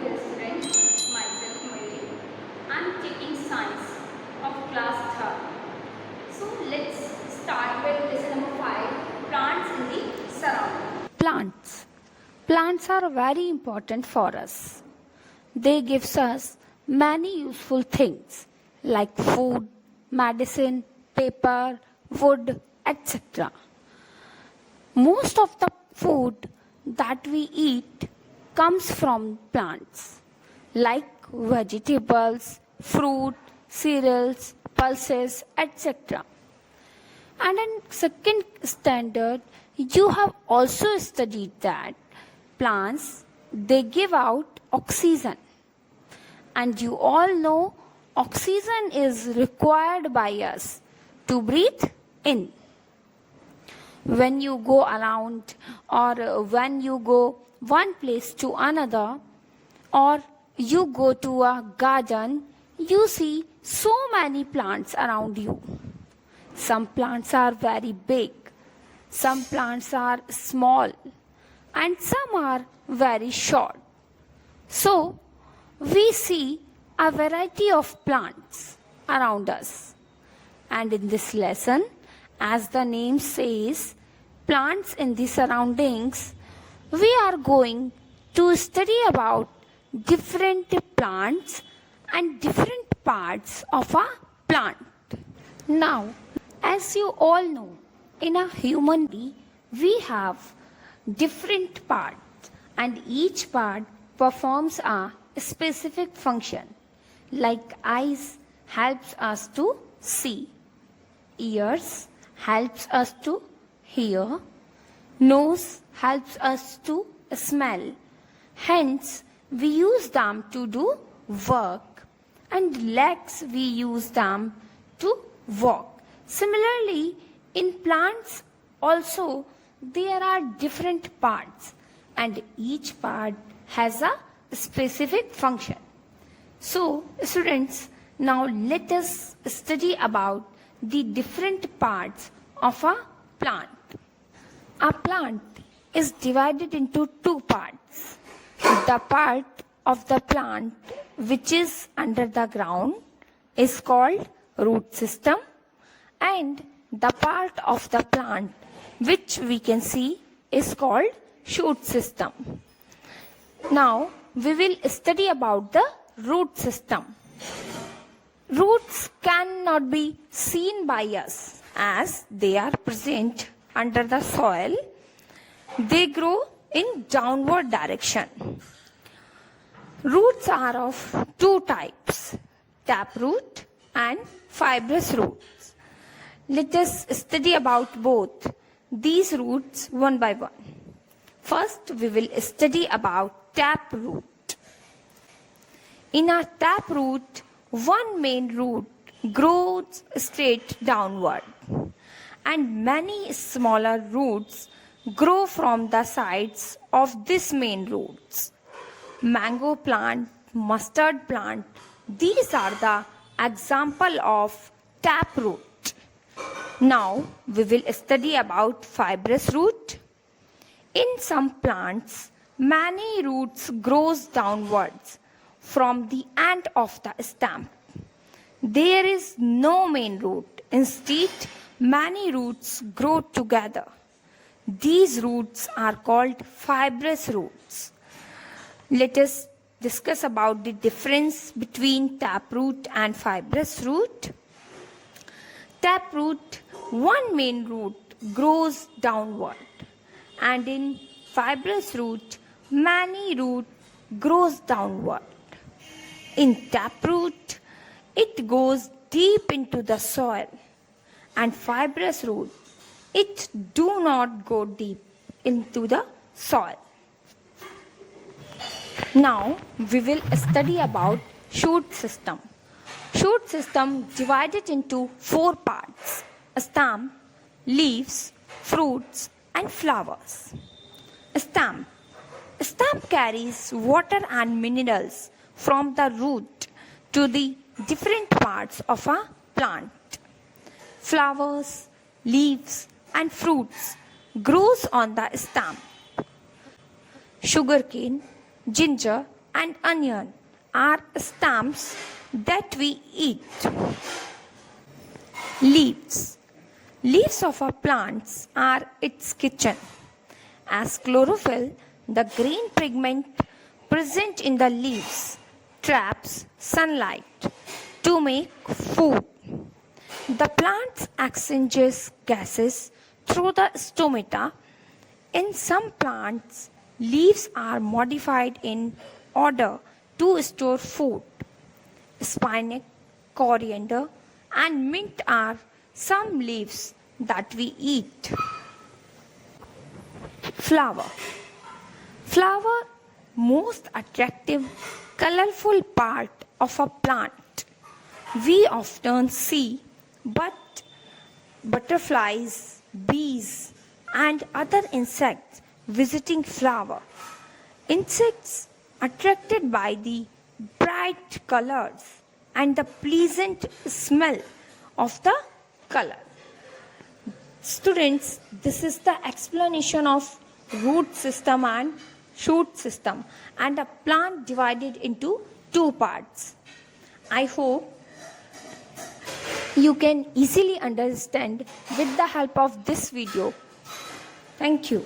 dear students, myself Mayuri. I am taking science of class 3rd. So let's start with lesson number 5, plants in the surrounding. Plants. Plants are very important for us. They give us many useful things like food, medicine, paper, wood, etc. Most of the food that we eat comes from plants like vegetables, fruit, cereals, pulses, etc. And in second standard, you have also studied that plants, they give out oxygen. And you all know oxygen is required by us to breathe in. When you go around or when you go one place to another or you go to a garden, you see so many plants around you. Some plants are very big, some plants are small, and some are very short. So, we see a variety of plants around us. And in this lesson, as the name says, plants in the surroundings, we are going to study about different plants and different parts of a plant. Now, as you all know, in a human body, we have different parts and each part performs a specific function. Like eyes helps us to see, ears helps us to hear, nose helps us to smell. Hence, we use them to do work, and legs we use them to walk. Similarly, in plants also there are different parts and each part has a specific function. So, students, now let us study about the different parts of a plant. A plant is divided into two parts. The part of the plant which is under the ground is called root system, and the part of the plant which we can see is called shoot system. Now we will study about the root system. Roots cannot be seen by us as they are present under the soil. They grow in downward direction. Roots are of two types, taproot and fibrous roots. Let us study about both these roots one by one. First, we will study about taproot. In a taproot, one main root grows straight downward, and many smaller roots grow from the sides of this main roots. Mango plant, mustard plant, these are the example of taproot. Now we will study about fibrous root. In some plants, many roots grows downwards from the end of the stem. There is no main root. Instead, many roots grow together. These roots are called fibrous roots. Let us discuss about the difference between taproot and fibrous root. Taproot, one main root grows downward, and in fibrous root, many root grows downward. In taproot, it goes deep into the soil, and fibrous root, it do not go deep into the soil. Now we will study about shoot system. Shoot system divided into four parts: stem, leaves, fruits, and flowers. Stem. Stem carries water and minerals from the root to the different parts of a plant. Flowers, leaves, and fruits grows on the stem. Sugarcane, ginger, and onion are stamps that we eat. Leaves. Leaves of our plants are its kitchen. As chlorophyll, the green pigment present in the leaves traps sunlight to make food. The plant exchanges gases through the stomata. In some plants, leaves are modified in order to store food. Spinach, coriander, and mint are some leaves that we eat. Flower. Flower, most attractive, colorful part of a plant. We often see butterflies, bees, and other insects visiting flower. Insects attracted by the bright colors and the pleasant smell of the color. Students, this is the explanation of root system and shoot system and a plant divided into two parts. I hope you can easily understand with the help of this video. Thank you.